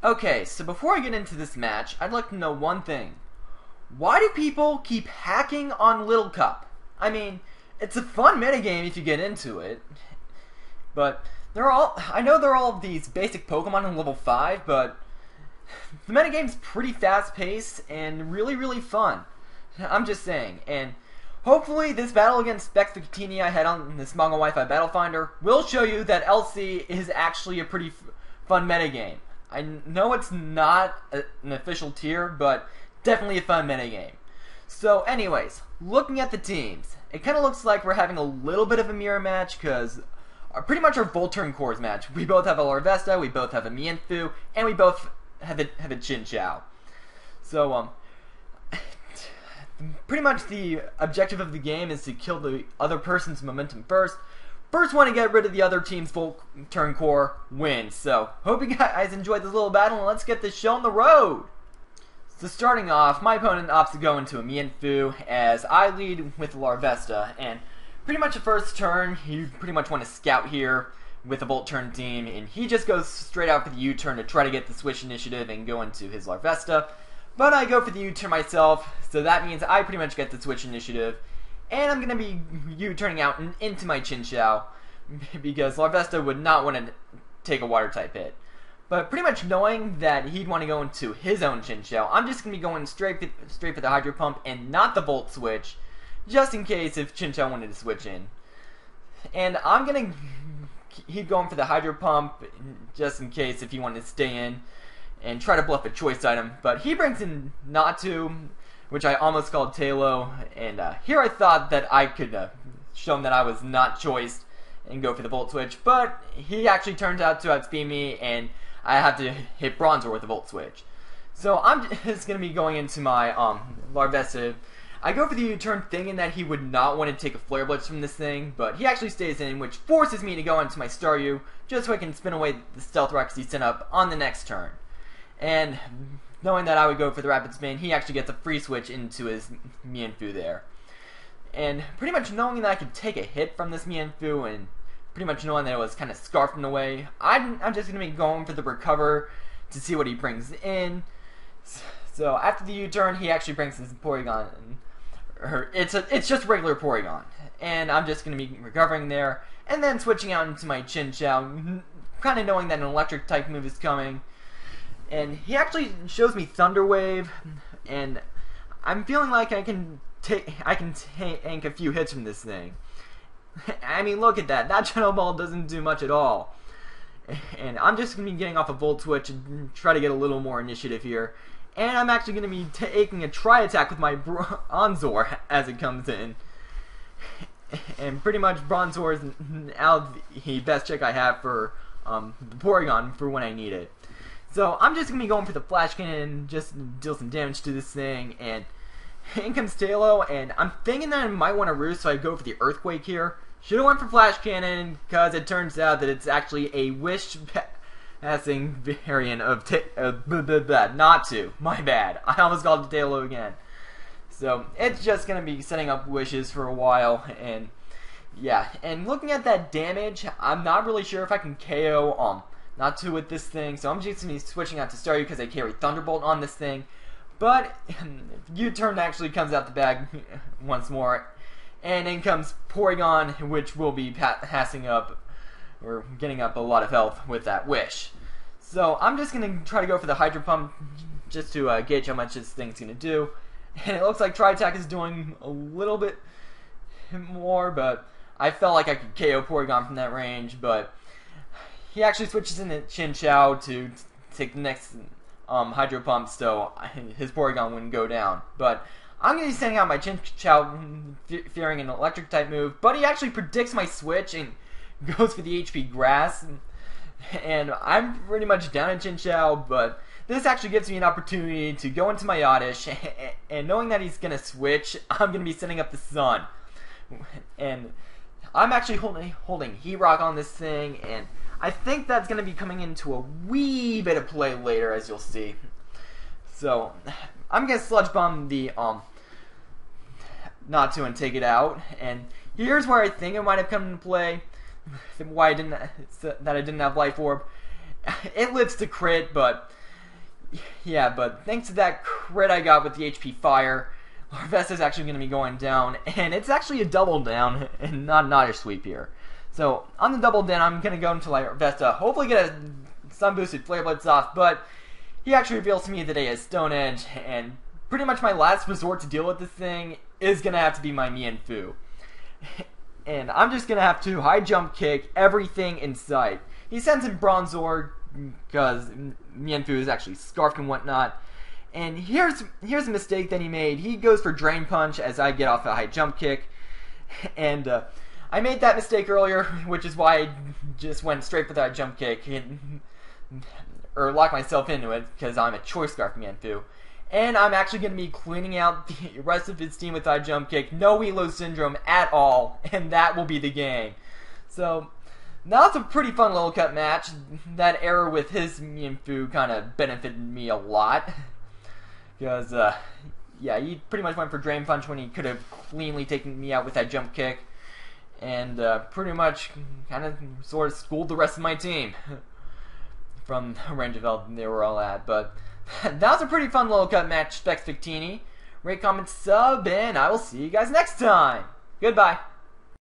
Okay, so before I get into this match, I'd like to know one thing. Why do people keep hacking on Little Cup? I mean, it's a fun minigame if you get into it. But I know they're all these basic Pokemon in level 5, but the minigame's pretty fast paced and really fun. I'm just saying. And hopefully this battle against SpecsVictini I had on this Manga Wi-Fi Battle Finder will show you that LC is actually a pretty fun metagame. I know it's not an official tier, but definitely a fun metagame. So anyways, looking at the teams, it kind of looks like we're having a little bit of a mirror match because pretty much our Volturn Cores match. We both have a Larvesta, we both have a Mienfoo, and we both have a Chinchou. So pretty much the objective of the game is to kill the other person's momentum first. First one to get rid of the other team's Volturn Core wins. So, hope you guys enjoyed this little battle, and let's get this show on the road! So starting off, my opponent opts to go into a Mienfoo, as I lead with Larvesta, and pretty much the first turn, he pretty much want to scout here with the Volturn team, and he just goes straight out for the U-turn to try to get the switch initiative and go into his Larvesta. But I go for the U-turn myself, so that means I pretty much get the switch initiative. And I'm going to be U-turning out and into my Chinchou, because Larvesta would not want to take a Water-type hit. But pretty much knowing that he'd want to go into his own Chinchou, I'm just going to be going straight for the Hydro Pump and not the Volt Switch, just in case if Chinchou wanted to switch in. And I'm going to keep going for the Hydro Pump, just in case if he wanted to stay in and try to bluff a choice item. But he brings in Natu, which I almost called Talo, and here I thought that I could show him that I was not choiced and go for the Volt Switch, but he actually turned out to outspeed me, and I had to hit Bronzor with the Volt Switch. So I'm just going to be going into my Larvesta. I go for the U-turn thinking that he would not want to take a Flare Blitz from this thing, but he actually stays in, which forces me to go into my Staryu, just so I can spin away the Stealth Rocks he sent up on the next turn. And knowing that I would go for the Rapid Spin, he actually gets a free switch into his Mienfoo there. And pretty much knowing that I could take a hit from this Mienfoo, and pretty much knowing that it was kind of scarfed in a way, I'm just going to be going for the Recover to see what he brings in. So after the U-turn, he actually brings his Porygon. It's just regular Porygon. And I'm just going to be recovering there, and then switching out into my Chinchou, kind of knowing that an electric type move is coming. And he actually shows me Thunder Wave, and I'm feeling like I can tank a few hits from this thing. I mean, look at that. That Shadow Ball doesn't do much at all. And I'm just going to be getting off a Volt Switch and try to get a little more initiative here. And I'm actually going to be taking a Tri-Attack with my Bronzor as it comes in. And pretty much Bronzor is now the best check I have for the Porygon for when I need it. So I'm just going to be going for the Flash Cannon and just deal some damage to this thing, and in comes Talo, and I'm thinking that I might want to roost, so I go for the Earthquake here. Should have went for Flash Cannon, because it turns out that it's actually a Wish passing variant of Natu. My bad. I almost called it Talo again. So it's just going to be setting up Wishes for a while, and yeah. And looking at that damage, I'm not really sure if I can KO Natu with this thing, so I'm just going to be switching out to Staryu because I carry Thunderbolt on this thing. But U-turn actually comes out the bag once more, and in comes Porygon, which will be passing up, or getting up a lot of health with that Wish. So I'm just going to try to go for the Hydro Pump, just to gauge how much this thing's going to do. And it looks like Tri-Attack is doing a little bit more, but I felt like I could KO Porygon from that range, but he actually switches into Chinchou to take the next Hydro Pump, so his Porygon wouldn't go down. But I'm going to be sending out my Chinchou, fearing an electric type move, but he actually predicts my switch and goes for the HP Grass. And I'm pretty much down in Chinchou, but this actually gives me an opportunity to go into my Oddish, and knowing that he's going to switch, I'm going to be setting up the Sun. And I'm actually holding Heat Rock on this thing, and I think that's going to be coming into a wee bit of play later, as you'll see. So, I'm going to Sludge Bomb the Natu and take it out. And here's where I think it might have come into play. Why I didn't have Life Orb. It lives to crit, but Yeah, but thanks to that crit I got with the HP Fire, Larvesta's actually going to be going down, and it's actually a double down and not an Otter Sweep here. So on the double down, I'm going to go into Larvesta, hopefully get a Sun Boosted Flare Blitz off, but he actually reveals to me that he has Stone Edge, and pretty much my last resort to deal with this thing is going to have to be my Mienfoo. And I'm just going to have to high jump kick everything in sight. He sends in Bronzor because Mienfoo is actually scarfed and whatnot. And here's a mistake that he made. He goes for Drain Punch as I get off a high jump kick. And I made that mistake earlier, which is why I just went straight for that jump kick. Or lock myself into it because I'm a Choice Scarf Mienfoo. And I'm actually going to be cleaning out the rest of his team with that jump kick. No Elo Syndrome at all. And that will be the game. So now it's a pretty fun little cut match. That error with his Mienfoo kind of benefited me a lot. Because, yeah, he pretty much went for Drain Punch when he could have cleanly taken me out with that jump kick. And pretty much kind of sort of schooled the rest of my team from the range of health they were all at. But that was a pretty fun little cut match, SpecsVictini. Rate, comment, sub, and I will see you guys next time. Goodbye.